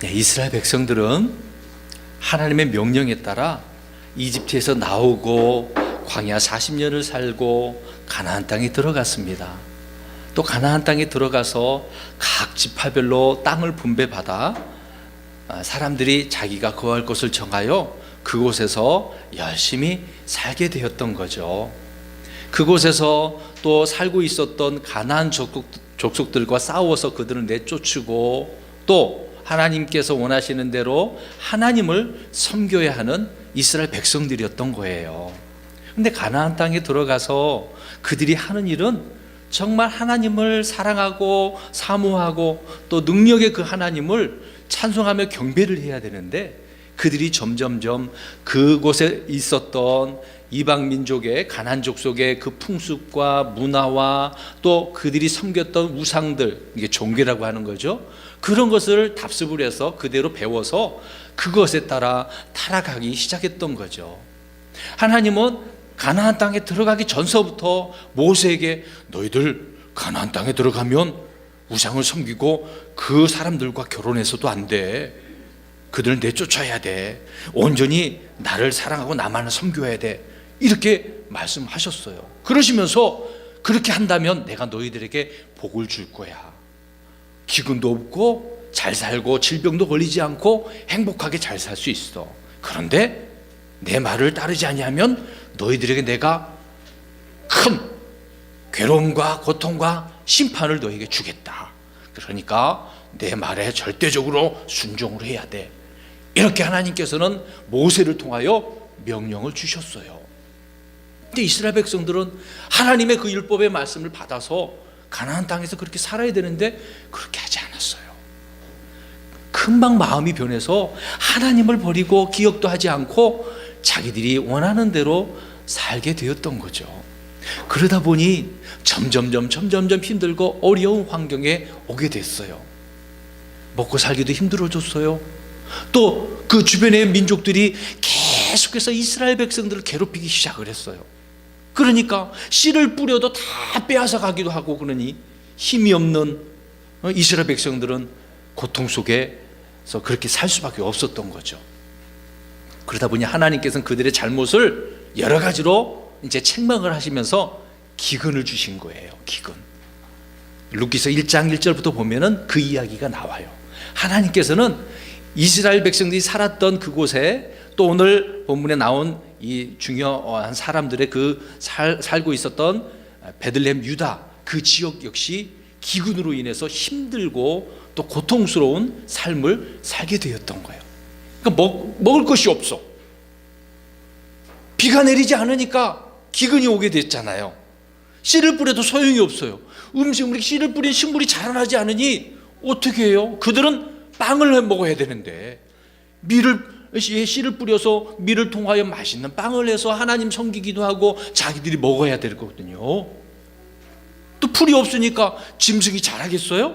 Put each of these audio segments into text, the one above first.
이스라엘 백성들은 하나님의 명령에 따라 이집트에서 나오고 광야 40년을 살고 가나안 땅에 들어갔습니다. 또 가나안 땅에 들어가서 각 지파별로 땅을 분배받아 사람들이 자기가 거할 곳을 정하여 그곳에서 열심히 살게 되었던 거죠. 그곳에서 또 살고 있었던 가나안 족속들과 싸워서 그들을 내쫓고 또 하나님께서 원하시는 대로 하나님을 섬겨야 하는 이스라엘 백성들이었던 거예요. 근데 가나안 땅에 들어가서 그들이 하는 일은 정말 하나님을 사랑하고 사모하고 또 능력의 그 하나님을 찬송하며 경배를 해야 되는데, 그들이 점점점 그곳에 있었던 이방 민족의 가나안 족속의 그 풍습과 문화와 또 그들이 섬겼던 우상들, 이게 종교라고 하는 거죠. 그런 것을 답습을 해서 그대로 배워서 그것에 따라 타락하기 시작했던 거죠. 하나님은 가나안 땅에 들어가기 전서부터 모세에게 너희들 가나안 땅에 들어가면 우상을 섬기고 그 사람들과 결혼해서도 안 돼. 그들을 내쫓아야 돼. 온전히 나를 사랑하고 나만을 섬겨야 돼. 이렇게 말씀하셨어요. 그러시면서 그렇게 한다면 내가 너희들에게 복을 줄 거야. 기근도 없고 잘 살고 질병도 걸리지 않고 행복하게 잘 살 수 있어. 그런데 내 말을 따르지 아니하면 너희들에게 내가 큰 괴로움과 고통과 심판을 너희에게 주겠다. 그러니까 내 말에 절대적으로 순종을 해야 돼. 이렇게 하나님께서는 모세를 통하여 명령을 주셨어요. 근데 이스라엘 백성들은 하나님의 그 율법의 말씀을 받아서 가나안 땅에서 그렇게 살아야 되는데 그렇게 하지 않았어요. 금방 마음이 변해서 하나님을 버리고 기억도 하지 않고 자기들이 원하는 대로 살게 되었던 거죠. 그러다 보니 점점점 힘들고 어려운 환경에 오게 됐어요. 먹고 살기도 힘들어졌어요. 또 그 주변의 민족들이 계속해서 이스라엘 백성들을 괴롭히기 시작을 했어요. 그러니까 씨를 뿌려도 다 빼앗아 가기도 하고, 그러니 힘이 없는 이스라엘 백성들은 고통 속에서 그렇게 살 수밖에 없었던 거죠. 그러다 보니 하나님께서는 그들의 잘못을 여러 가지로 이제 책망을 하시면서 기근을 주신 거예요. 기근. 룻기서 1장 1절부터 보면은 그 이야기가 나와요. 하나님께서는 이스라엘 백성들이 살았던 그곳에 또 오늘 본문에 나온 이 중요한 사람들의 그 살고 있었던 베들레헴 유다 그 지역 역시 기근으로 인해서 힘들고 또 고통스러운 삶을 살게 되었던 거예요. 그러니까 먹을 것이 없어. 비가 내리지 않으니까 기근이 오게 됐잖아요. 씨를 뿌려도 소용이 없어요. 음식물이 씨를 뿌린 식물이 자라나지 않으니 어떻게 해요? 그들은 빵을 먹어야 되는데 씨를 뿌려서 밀을 통하여 맛있는 빵을 해서 하나님 섬기기도 하고 자기들이 먹어야 되거든요. 또 풀이 없으니까 짐승이 자라겠어요?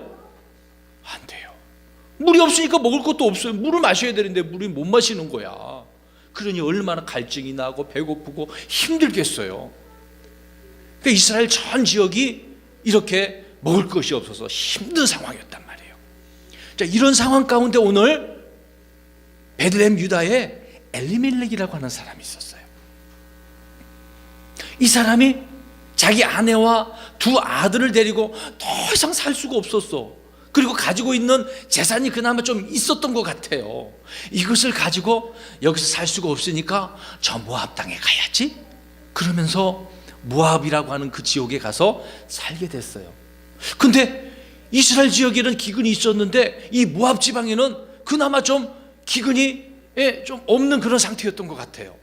안 돼요. 물이 없으니까 먹을 것도 없어요. 물을 마셔야 되는데 물이 못 마시는 거야. 그러니 얼마나 갈증이 나고 배고프고 힘들겠어요. 그러니까 이스라엘 전 지역이 이렇게 먹을 것이 없어서 힘든 상황이었단 말이에요. 자, 이런 상황 가운데 오늘 베들레헴 유다에 엘리멜렉이라고 하는 사람이 있었어요. 이 사람이 자기 아내와 두 아들을 데리고 더 이상 살 수가 없었어. 그리고 가지고 있는 재산이 그나마 좀 있었던 것 같아요. 이것을 가지고 여기서 살 수가 없으니까 저 모압 땅에 가야지. 그러면서 모압이라고 하는 그 지역에 가서 살게 됐어요. 근데 이스라엘 지역에는 기근이 있었는데 이 모압 지방에는 그나마 좀 기근이 좀 없는 그런 상태였던 것 같아요.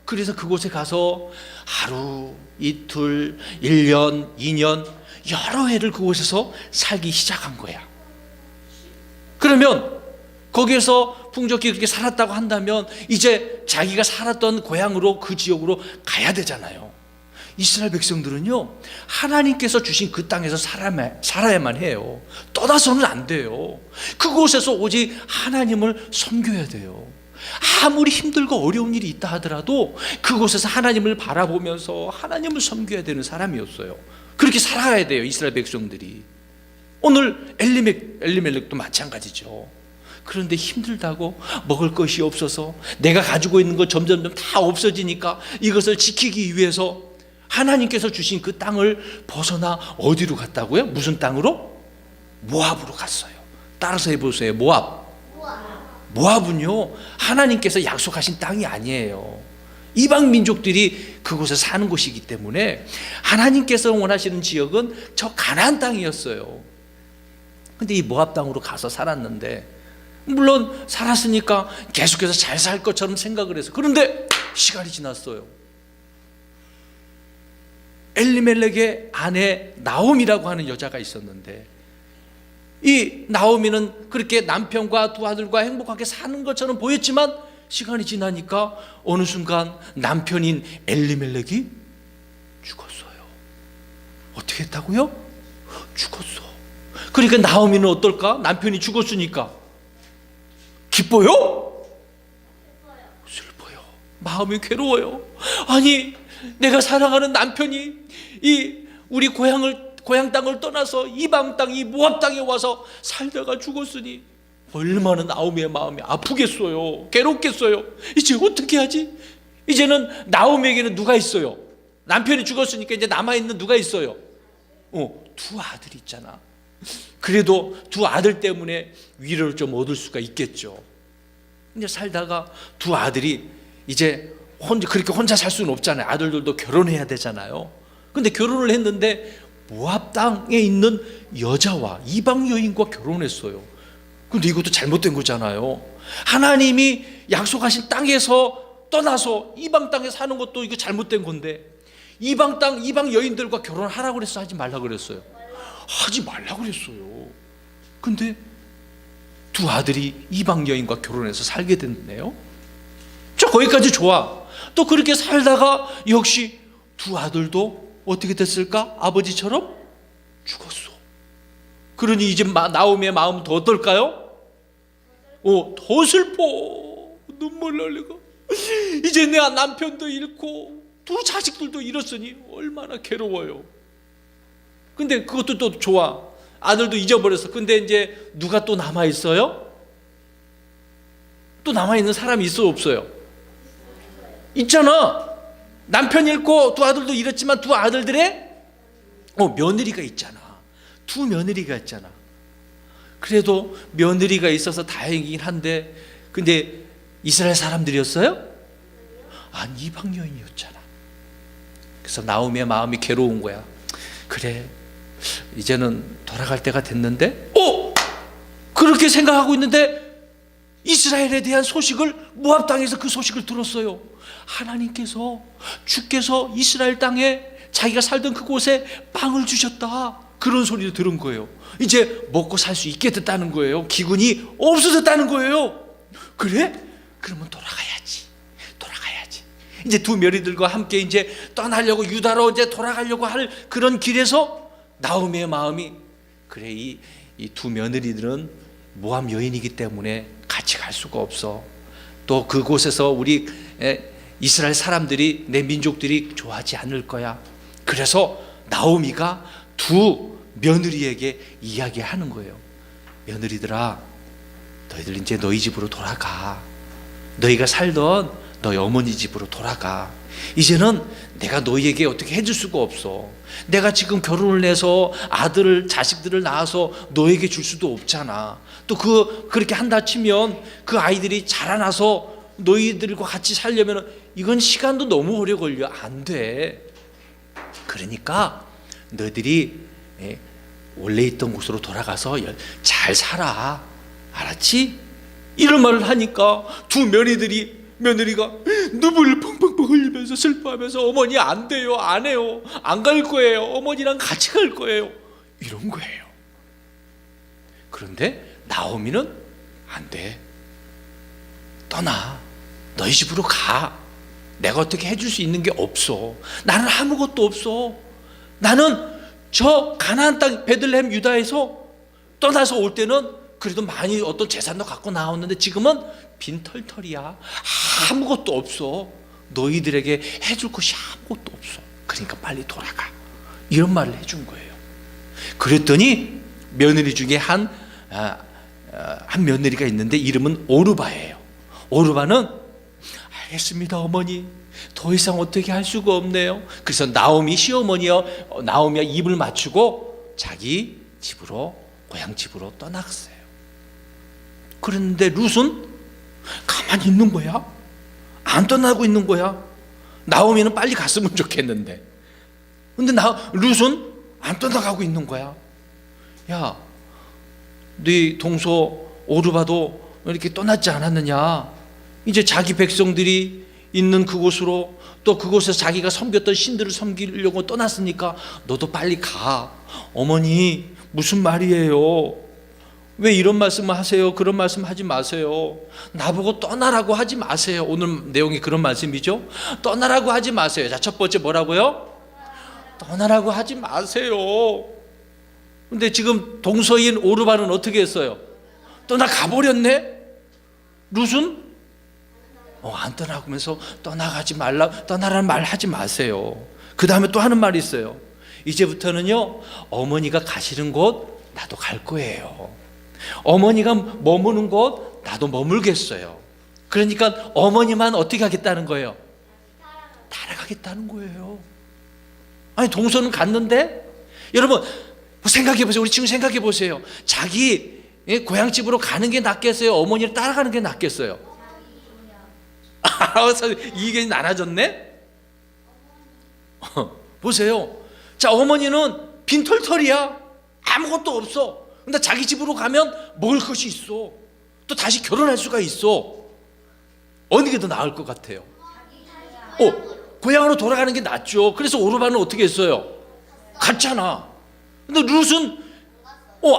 그래서 그곳에 가서 하루, 이틀, 1년, 2년 여러 해를 그곳에서 살기 시작한 거야. 그러면 거기에서 풍족히 그렇게 살았다고 한다면 이제 자기가 살았던 고향으로 그 지역으로 가야 되잖아요. 이스라엘 백성들은요, 하나님께서 주신 그 땅에서 살아야만 해요. 떠나서는 안 돼요. 그곳에서 오직 하나님을 섬겨야 돼요. 아무리 힘들고 어려운 일이 있다 하더라도 그곳에서 하나님을 바라보면서 하나님을 섬겨야 되는 사람이었어요. 그렇게 살아가야 돼요, 이스라엘 백성들이. 오늘 엘리멜렉도 마찬가지죠. 그런데 힘들다고, 먹을 것이 없어서 내가 가지고 있는 거 점점 다 없어지니까 이것을 지키기 위해서 하나님께서 주신 그 땅을 벗어나 어디로 갔다고요? 무슨 땅으로? 모압으로 갔어요. 따라서 해보세요. 모압은요, 하나님께서 약속하신 땅이 아니에요. 이방 민족들이 그곳에 사는 곳이기 때문에 하나님께서 원하시는 지역은 저 가나안 땅이었어요. 근데 이 모압 땅으로 가서 살았는데, 물론 살았으니까 계속해서 잘 살 것처럼 생각을 해서, 그런데 시간이 지났어요. 엘리멜렉의 아내 나오미라고 하는 여자가 있었는데, 이 나오미는 그렇게 남편과 두 아들과 행복하게 사는 것처럼 보였지만 시간이 지나니까 어느 순간 남편인 엘리멜렉이 죽었어요. 어떻게 했다고요? 죽었어. 그러니까 나오미는 어떨까? 남편이 죽었으니까 기뻐요? 슬퍼요. 마음이 괴로워요. 아니, 내가 사랑하는 남편이 이 우리 고향 땅을 떠나서 이방 땅, 이 모압 땅에 와서 살다가 죽었으니 얼마나 나오미의 마음이 아프겠어요. 괴롭겠어요. 이제 어떻게 하지? 이제는 나오미에게는 누가 있어요? 남편이 죽었으니까 이제 남아있는 누가 있어요? 두 아들이 있잖아. 그래도 두 아들 때문에 위로를 좀 얻을 수가 있겠죠. 근데 살다가 두 아들이 이제 그렇게 혼자 살 수는 없잖아요. 아들들도 결혼해야 되잖아요. 근데 결혼을 했는데 모압 땅에 있는 여자와 이방 여인과 결혼했어요. 근데 이것도 잘못된 거잖아요. 하나님이 약속하신 땅에서 떠나서 이방 땅에 사는 것도 이거 잘못된 건데, 이방 땅, 이방 여인들과 결혼하라고 그랬어? 하지 말라고 그랬어요? 하지 말라고 그랬어요. 근데 두 아들이 이방 여인과 결혼해서 살게 됐네요. 저 거기까지 좋아. 또 그렇게 살다가 역시 두 아들도 어떻게 됐을까? 아버지처럼 죽었어. 그러니 이제 나오미의 마음은 더 어떨까요? 더 슬퍼. 눈물 날리고, 이제 내 남편도 잃고 두 자식들도 잃었으니 얼마나 괴로워요. 근데 그것도 또 좋아. 아들도 잊어버렸어. 근데 이제 누가 또 남아있어요? 또 남아있는 사람이 있어요, 없어요? 있잖아. 남편 잃고 두 아들도 잃었지만 두 아들들의 며느리가 있잖아. 두 며느리가 있잖아. 그래도 며느리가 있어서 다행이긴 한데, 근데 이스라엘 사람들이었어요? 아니, 이방 여인이었잖아. 그래서 나오미의 마음이 괴로운 거야. 그래, 이제는 돌아갈 때가 됐는데, 그렇게 생각하고 있는데 이스라엘에 대한 소식을, 모압 땅에서 그 소식을 들었어요. 하나님께서, 주께서 이스라엘 땅에 자기가 살던 그곳에 빵을 주셨다, 그런 소리를 들은 거예요. 이제 먹고 살 수 있게 됐다는 거예요. 기근이 없어졌다는 거예요. 그래? 그러면 돌아가야지. 이제 두 며느리들과 함께 이제 떠나려고, 유다로 이제 돌아가려고 할 그런 길에서 나오미의 마음이, 그래, 이 두 며느리들은 모압 여인이기 때문에 같이 갈 수가 없어. 또 그곳에서 우리 이스라엘 사람들이, 내 민족들이 좋아하지 않을 거야. 그래서 나오미가 두 며느리에게 이야기하는 거예요. 며느리들아, 너희들 이제 너희 집으로 돌아가. 너희가 살던 너희 어머니 집으로 돌아가. 이제는 내가 너희에게 어떻게 해줄 수가 없어. 내가 지금 결혼을 해서 아들을, 자식들을 낳아서 너에게 줄 수도 없잖아. 또 그렇게 한다 치면 그 아이들이 자라나서 너희들과 같이 살려면 이건 시간도 너무 오래 걸려. 안 돼. 그러니까 너희들이 원래 있던 곳으로 돌아가서 잘 살아. 알았지? 이런 말을 하니까 두 며느리가 눈물을 펑펑펑 흘리면서 슬퍼하면서, 어머니 안 돼요, 안 해요, 안 갈 거예요, 어머니랑 같이 갈 거예요, 이런 거예요. 그런데 나오미는 안 돼. 떠나. 너희 집으로 가. 내가 어떻게 해줄 수 있는 게 없어. 나는 아무것도 없어. 나는 저 가나안 땅 베들레헴 유다에서 떠나서 올 때는 그래도 많이 어떤 재산도 갖고 나왔는데 지금은 빈털털이야. 아무것도 없어. 너희들에게 해줄 것이 아무것도 없어. 그러니까 빨리 돌아가. 이런 말을 해준 거예요. 그랬더니 며느리 중에 한 한 며느리가 있는데 이름은 오르바예요. 오르바는 알겠습니다 어머니, 더 이상 어떻게 할 수가 없네요. 그래서 나오미 시어머니와 나오미와 입을 맞추고 자기 집으로, 고향 집으로 떠났어요. 그런데 룻은 가만히 있는 거야. 안 떠나고 있는 거야. 나오미는 빨리 갔으면 좋겠는데, 근데 룻은 안 떠나가고 있는 거야. 야, 네 동서 오르바도 이렇게 떠났지 않았느냐? 이제 자기 백성들이 있는 그곳으로, 또 그곳에서 자기가 섬겼던 신들을 섬기려고 떠났으니까 너도 빨리 가. 어머니 무슨 말이에요? 왜 이런 말씀을 하세요? 그런 말씀 하지 마세요. 나보고 떠나라고 하지 마세요. 오늘 내용이 그런 말씀이죠. 떠나라고 하지 마세요. 자, 첫 번째 뭐라고요? 떠나라고 하지 마세요. 근데 지금 동서인 오르바는 어떻게 했어요? 떠나가버렸네. 룻은 안 떠나면서 떠나가지 말라, 떠나라는 말 하지 마세요. 그 다음에 또 하는 말이 있어요. 이제부터는요, 어머니가 가시는 곳 나도 갈 거예요. 어머니가 머무는 곳 나도 머물겠어요. 그러니까 어머니만 어떻게 하겠다는 거예요? 따라가겠다는 거예요. 아니, 동서는 갔는데, 여러분 생각해 보세요. 우리 지금 생각해 보세요. 자기 고향집으로 가는 게 낫겠어요? 어머니를 따라가는 게 낫겠어요? 이게 나눠졌네? 보세요. 자, 어머니는 빈털털이야. 아무것도 없어. 근데 자기 집으로 가면 먹을 것이 있어. 또 다시 결혼할 수가 있어. 어느 게 더 나을 것 같아요? 고향으로 돌아가는 게 낫죠. 그래서 오르바는 어떻게 했어요? 갔잖아. 근데 룻은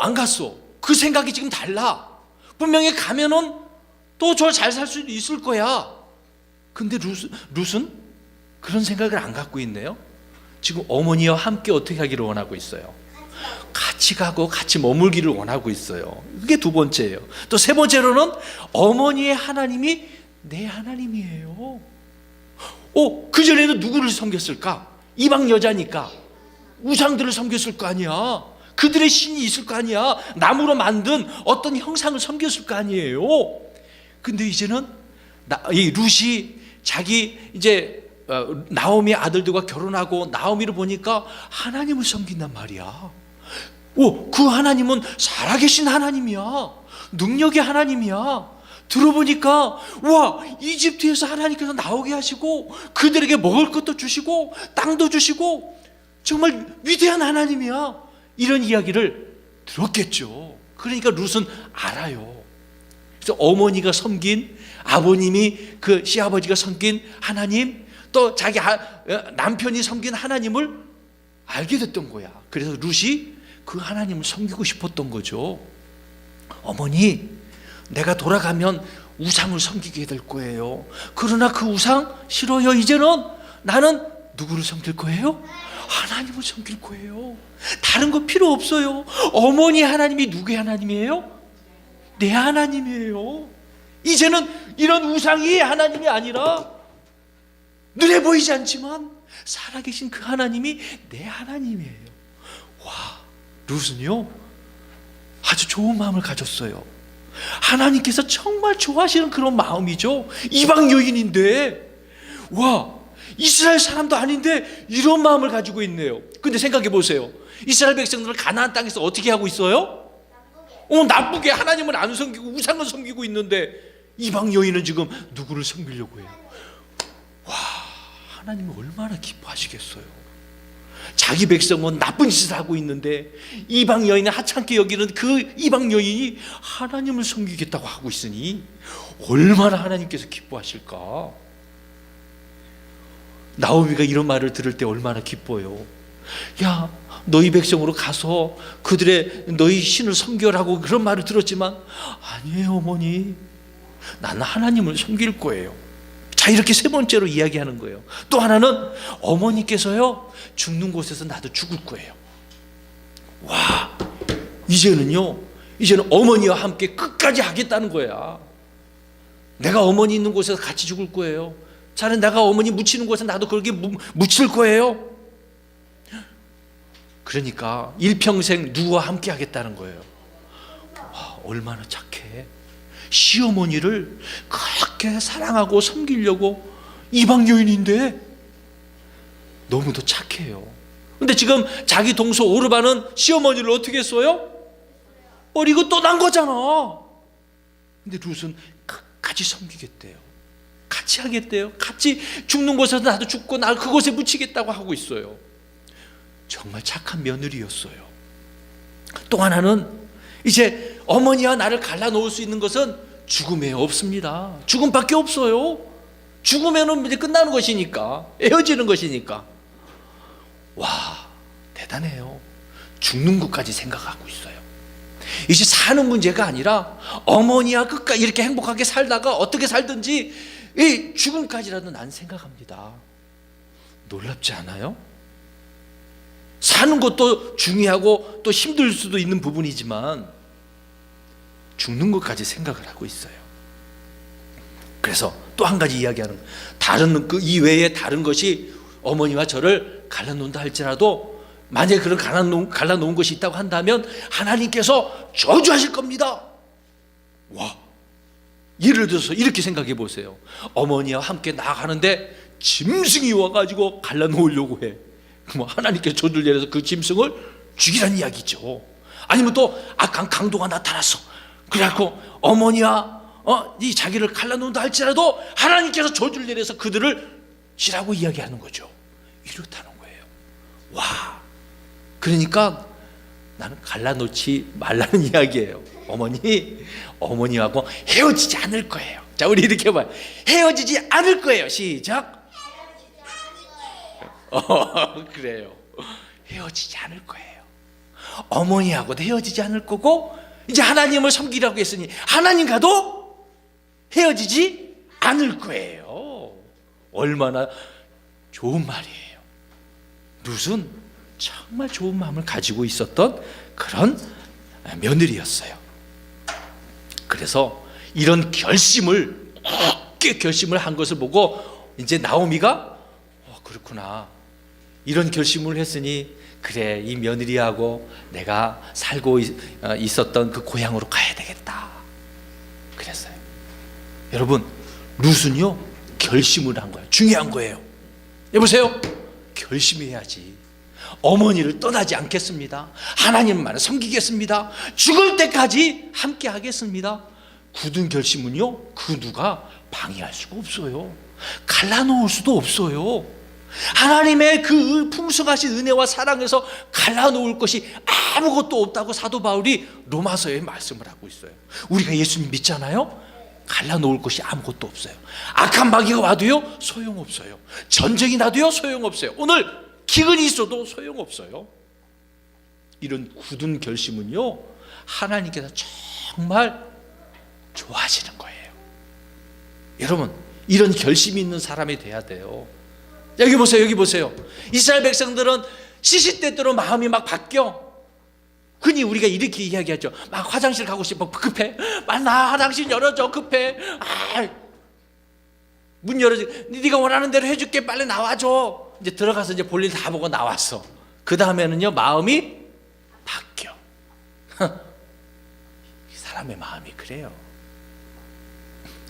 안 갔어. 그 생각이 지금 달라. 분명히 가면은 또 저 잘 살 수 있을 거야. 근데 룻은 그런 생각을 안 갖고 있네요. 지금 어머니와 함께 어떻게 하기를 원하고 있어요? 같이 가고 같이 머물기를 원하고 있어요. 그게 두 번째예요. 또 세 번째로는 어머니의 하나님이 내 하나님이에요. 그전에는 누구를 섬겼을까? 이방 여자니까 우상들을 섬겼을 거 아니야. 그들의 신이 있을 거 아니야. 나무로 만든 어떤 형상을 섬겼을 거 아니에요. 근데 이제는 이 룻이 자기 이제 나오미 아들들과 결혼하고 나오미를 보니까 하나님을 섬긴단 말이야. 그 하나님은 살아계신 하나님이야. 능력의 하나님이야. 들어보니까 이집트에서 하나님께서 나오게 하시고 그들에게 먹을 것도 주시고 땅도 주시고 정말 위대한 하나님이야. 이런 이야기를 들었겠죠. 그러니까 룻은 알아요. 그래서 어머니가 섬긴, 아버님이 그 시아버지가 섬긴 하나님, 또 자기 남편이 섬긴 하나님을 알게 됐던 거야. 그래서 룻이 그 하나님을 섬기고 싶었던 거죠. 어머니, 내가 돌아가면 우상을 섬기게 될 거예요. 그러나 그 우상 싫어요. 이제는 나는 누구를 섬길 거예요? 하나님을 섬길 거예요. 다른 거 필요 없어요. 어머니 하나님이 누구의 하나님이에요? 내 하나님이에요. 이제는 이런 우상이 하나님이 아니라 눈에 보이지 않지만 살아계신 그 하나님이 내 하나님이에요. 룻은요, 아주 좋은 마음을 가졌어요. 하나님께서 정말 좋아하시는 그런 마음이죠. 이방 여인인데, 이스라엘 사람도 아닌데 이런 마음을 가지고 있네요. 근데 생각해 보세요. 이스라엘 백성들을 가나안 땅에서 어떻게 하고 있어요? 나쁘게 하나님을 안 섬기고 우상을 섬기고 있는데 이방 여인은 지금 누구를 섬기려고 해요? 하나님이 얼마나 기뻐하시겠어요. 자기 백성은 나쁜 짓을 하고 있는데 이방 여인을 하찮게 여기는 그 이방 여인이 하나님을 섬기겠다고 하고 있으니 얼마나 하나님께서 기뻐하실까. 나오미가 이런 말을 들을 때 얼마나 기뻐요. 야, 너희 백성으로 가서 너희 신을 섬겨라고 그런 말을 들었지만 아니에요 어머니, 나는 하나님을 섬길 거예요. 자, 이렇게 세 번째로 이야기하는 거예요. 또 하나는 어머니께서요, 죽는 곳에서 나도 죽을 거예요. 이제는 어머니와 함께 끝까지 하겠다는 거야. 내가 어머니 있는 곳에서 같이 죽을 거예요. 자는 내가 어머니 묻히는 곳에 나도 그렇게 묻힐 거예요. 그러니까 일평생 누구와 함께 하겠다는 거예요. 얼마나 착해. 시어머니를 그렇게 사랑하고 섬기려고, 이방 여인인데 너무도 착해요. 근데 지금 자기 동서 오르반은 시어머니를 어떻게 했어요? 버리고 떠난 거잖아. 근데 룻은 끝까지 섬기겠대요. 같이 하겠대요. 같이 죽는 곳에서 나도 죽고 날 그곳에 묻히겠다고 하고 있어요. 정말 착한 며느리였어요. 또 하나는, 이제 어머니와 나를 갈라놓을 수 있는 것은 죽음에 없습니다. 죽음밖에 없어요. 죽으면 이제 끝나는 것이니까, 헤어지는 것이니까. 와, 대단해요. 죽는 것까지 생각하고 있어요. 이제 사는 문제가 아니라 어머니와 끝까지 이렇게 행복하게 살다가 어떻게 살든지 이 죽음까지라도 난 생각합니다. 놀랍지 않아요? 사는 것도 중요하고 또 힘들 수도 있는 부분이지만 죽는 것까지 생각을 하고 있어요. 그래서 또 한 가지 이야기하는, 다른 그 이외에 다른 것이 어머니와 저를 갈라놓는다 할지라도, 만약에 그런 갈라놓은 것이 있다고 한다면 하나님께서 저주하실 겁니다. 와, 예를 들어서 이렇게 생각해 보세요. 어머니와 함께 나아가는데 짐승이 와가지고 갈라놓으려고 해. 그럼 하나님께서 저주를 내려서 그 짐승을 죽이라는 이야기죠. 아니면 또 악한 강도가 나타났어. 그래갖고 어머니와 이 자기를 갈라놓는다 할지라도 하나님께서 저주를 내려서 그들을 치라고 이야기하는 거죠. 이렇다는 거예요. 와, 그러니까 나는 갈라놓지 말라는 이야기예요. 어머니하고 헤어지지 않을 거예요. 자, 우리 이렇게 해봐요. 헤어지지 않을 거예요. 시작. 그래요. 헤어지지 않을 거예요. 어머니하고도 헤어지지 않을 거고, 이제 하나님을 섬기라고 했으니 하나님과도 헤어지지 않을 거예요. 얼마나 좋은 말이에요. 룻은 정말 좋은 마음을 가지고 있었던 그런 며느리였어요. 그래서 이런 결심을, 굳게 결심을 한 것을 보고 이제 나오미가 그렇구나, 이런 결심을 했으니 그래, 이 며느리하고 내가 살고 있었던 그 고향으로 가야 되겠다 그랬어요. 여러분, 룻은요 결심을 한 거예요. 중요한 거예요. 여보세요, 결심해야지. 어머니를 떠나지 않겠습니다. 하나님만을 섬기겠습니다. 죽을 때까지 함께 하겠습니다. 굳은 결심은요, 그 누가 방해할 수가 없어요. 갈라놓을 수도 없어요. 하나님의 그 풍성하신 은혜와 사랑에서 갈라놓을 것이 아무것도 없다고 사도 바울이 로마서에 말씀을 하고 있어요. 우리가 예수님 믿잖아요. 갈라놓을 것이 아무것도 없어요. 악한 마귀가 와도요 소용없어요. 전쟁이 나도요 소용없어요. 오늘 기근이 있어도 소용없어요. 이런 굳은 결심은요 하나님께서 정말 좋아하시는 거예요. 여러분, 이런 결심이 있는 사람이 돼야 돼요. 여기 보세요, 여기 보세요. 이스라엘 백성들은 시시때때로 마음이 막 바뀌어. 흔히 우리가 이렇게 이야기하죠. 막 화장실 가고 싶어, 급해. 나 화장실 열어줘, 급해. 문 열어줘. 네가 원하는 대로 해줄게, 빨리 나와줘. 이제 들어가서 이제 볼일 다 보고 나왔어. 그 다음에는요 마음이 바뀌어. 사람의 마음이 그래요.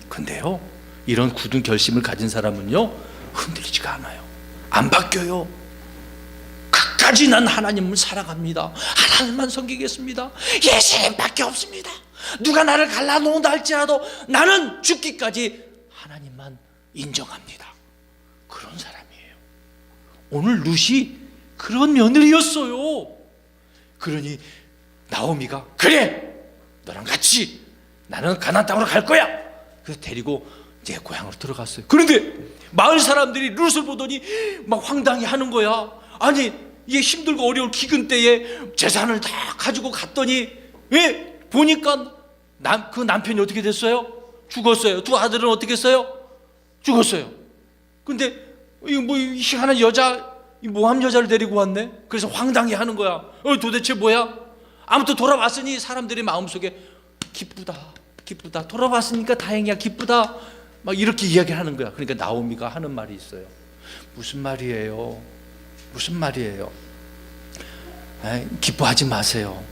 근데요, 이런 굳은 결심을 가진 사람은요 흔들리지가 않아요. 안 바뀌어요. 끝까지 난 하나님을 사랑합니다. 하나님만 섬기겠습니다. 예수님밖에 없습니다. 누가 나를 갈라놓는다 할지라도 나는 죽기까지 하나님만 인정합니다. 그런 사람이에요. 오늘 룻이 그런 며느리였어요. 그러니 나오미가 그래, 너랑 같이 나는 가나안 땅으로 갈 거야. 그래서 데리고 이제 고향으로 들어갔어요. 그런데 마을 사람들이 룻을 보더니 막 황당해 하는 거야. 아니, 이게 힘들고 어려울 기근 때에 재산을 다 가지고 갔더니 보니까 그 남편이 어떻게 됐어요? 죽었어요. 두 아들은 어떻게 했어요? 죽었어요. 근데 뭐 희한한 여자, 모함 여자를 데리고 왔네. 그래서 황당해 하는 거야. 도대체 뭐야? 아무튼 돌아왔으니 사람들이 마음속에 기쁘다, 기쁘다. 돌아왔으니까 다행이야, 기쁘다. 막 이렇게 이야기하는 거야. 그러니까 나오미가 하는 말이 있어요. 무슨 말이에요? 무슨 말이에요? 기뻐하지 마세요.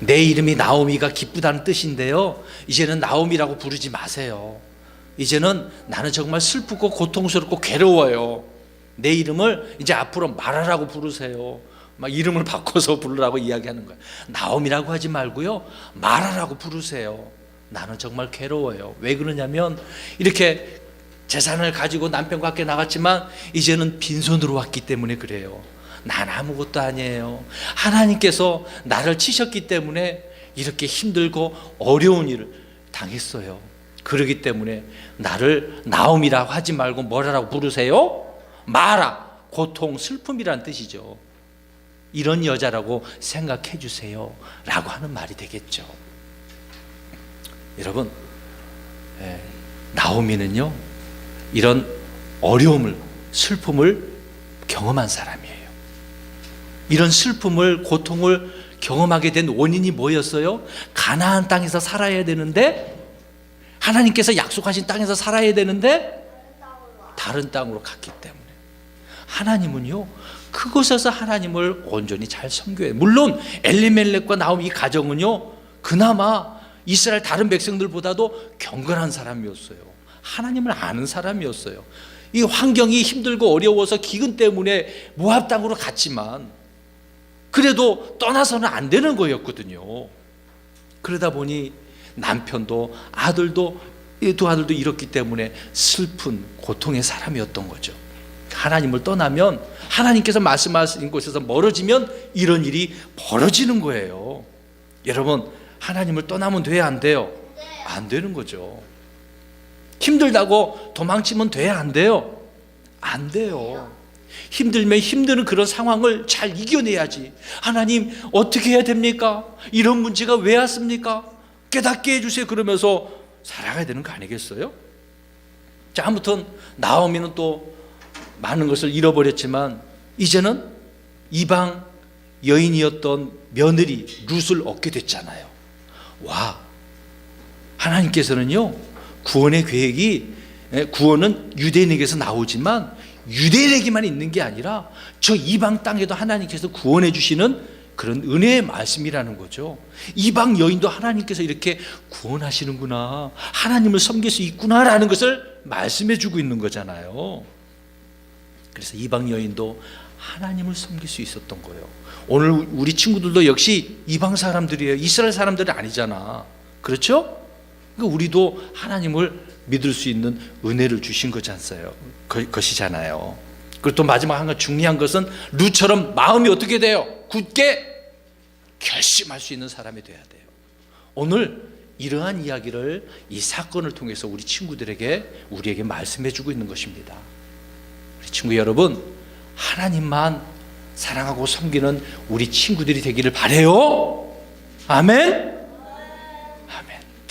내 이름이 나오미가 기쁘다는 뜻인데요, 이제는 나오미라고 부르지 마세요. 이제는 나는 정말 슬프고 고통스럽고 괴로워요. 내 이름을 이제 앞으로 마라라고 부르세요. 막 이름을 바꿔서 부르라고 이야기하는 거예요. 나오미라고 하지 말고요, 마라라고 부르세요. 나는 정말 괴로워요. 왜 그러냐면 이렇게 재산을 가지고 남편과 함께 나갔지만 이제는 빈손으로 왔기 때문에 그래요. 난 아무것도 아니에요. 하나님께서 나를 치셨기 때문에 이렇게 힘들고 어려운 일을 당했어요. 그러기 때문에 나를 나옴이라고 하지 말고 뭐라고 부르세요? 마라, 고통, 슬픔이란 뜻이죠. 이런 여자라고 생각해 주세요 라고 하는 말이 되겠죠. 여러분, 나오미는요, 이런 어려움을, 슬픔을 경험한 사람이에요. 이런 슬픔을, 고통을 경험하게 된 원인이 뭐였어요? 가나안 땅에서 살아야 되는데, 하나님께서 약속하신 땅에서 살아야 되는데 다른 땅으로 갔기 때문에. 하나님은요, 그곳에서 하나님을 온전히 잘 섬겨야 해요. 물론 엘리멜렉과 나오미 이 가정은요, 그나마 이스라엘 다른 백성들보다도 경건한 사람이었어요. 하나님을 아는 사람이었어요. 이 환경이 힘들고 어려워서 기근 때문에 모압 땅으로 갔지만 그래도 떠나서는 안 되는 거였거든요. 그러다 보니 남편도 아들도, 이 두 아들도 잃었기 때문에 슬픈 고통의 사람이었던 거죠. 하나님을 떠나면, 하나님께서 말씀하신 곳에서 멀어지면 이런 일이 벌어지는 거예요. 여러분, 하나님을 떠나면 돼야 안 돼요? 안 되는 거죠. 힘들다고 도망치면 돼야 안 돼요? 안 돼요. 힘들면 힘드는 그런 상황을 잘 이겨내야지. 하나님, 어떻게 해야 됩니까? 이런 문제가 왜 왔습니까? 깨닫게 해주세요. 그러면서 살아가야 되는 거 아니겠어요? 자, 아무튼 나오미는 또 많은 것을 잃어버렸지만 이제는 이방 여인이었던 며느리 룻을 얻게 됐잖아요. 와, 하나님께서는요, 구원의 계획이, 구원은 유대인에게서 나오지만 유대인에게만 있는 게 아니라 저 이방 땅에도 하나님께서 구원해 주시는 그런 은혜의 말씀이라는 거죠. 이방 여인도 하나님께서 이렇게 구원하시는구나, 하나님을 섬길 수 있구나라는 것을 말씀해 주고 있는 거잖아요. 그래서 이방 여인도 하나님을 섬길 수 있었던 거예요. 오늘 우리 친구들도 역시 이방 사람들이에요. 이스라엘 사람들이 아니잖아. 그렇죠? 그러니까 우리도 하나님을 믿을 수 있는 은혜를 주신 것이잖아요. 그리고 또 마지막 한 가지 중요한 것은 룻처럼 마음이 어떻게 돼요? 굳게 결심할 수 있는 사람이 돼야 돼요. 오늘 이러한 이야기를, 이 사건을 통해서 우리 친구들에게, 우리에게 말씀해 주고 있는 것입니다. 우리 친구 여러분, 하나님만 사랑하고 섬기는 우리 친구들이 되기를 바라요. 아멘.